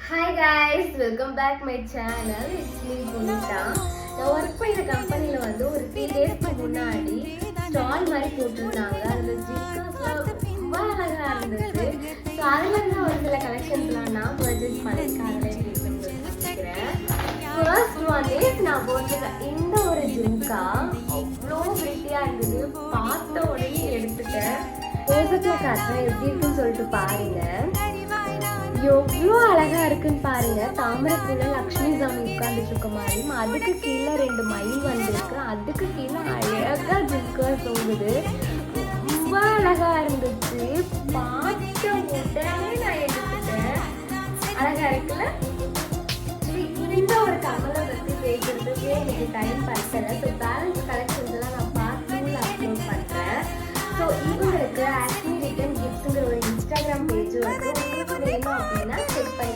Hi guys, welcome back my channel. It's me Punita. நான் work பண்ணுற கம்பெனியில் வந்து ஒரு 3 டேஸ்க்கு முன்னாடி ஸ்டால் மாதிரி போட்டிருந்தாங்க. அதில் ஜிம்காஸ்லாம் ரொம்ப அழகாக இருந்தது. ஸோ அதில் இருந்து ஒரு சில கலெக்ஷன்ஸ்லாம் நான் பர்ச்சேஸ் பண்ணியிருக்கேன். அதில் எப்படி வச்சுக்கிறேன். ஃபர்ஸ்ட் ஒன் இஸ் நான் போட்டிருக்கேன் இந்த ஒரு ஜிம்கா அவ்வளோ பிரிட்டியாக இருந்தது. பார்த்த உடனே எடுத்துட்டேன். ரோசத்தில் காட்டுறேன் எப்படி இருக்குன்னு சொல்லிட்டு பாருங்கள். எவ்வளோ அழகா இருக்குன்னு பாருங்க. தாமரைப்பூல லக்ஷ்மி சாமி உட்காந்துட்டு இருக்க மாதிரியும் அதுக்கு கீழே 2 மயில் வந்திருக்கு. அதுக்கு கீழே அழகா ஜிம்கா தொங்குது. ரொம்ப அழகா இருந்துச்சு. பார்த்த உடனே நான் எடுத்துட்டேன். அழகா இருக்குல்ல? இந்த ஒரு கமலை பற்றி பேசுறதுக்கு எனக்கு டைம் பத்தலை. ஸோ பேலன்ஸ் கலெக்ஷன்ஸ் எல்லாம் நான் பார்த்து அப்லோட் பண்ணுறேன். ஸோ இவங்களுக்கு ஆக்சுவலி ரிட்டன் கிஃப்ட்ங்கிற ஒரு இன்ஸ்டாகிராம் பேஜ் வந்து உங்களுக்கு வேணும் அப்படின்னா செக் பண்ணி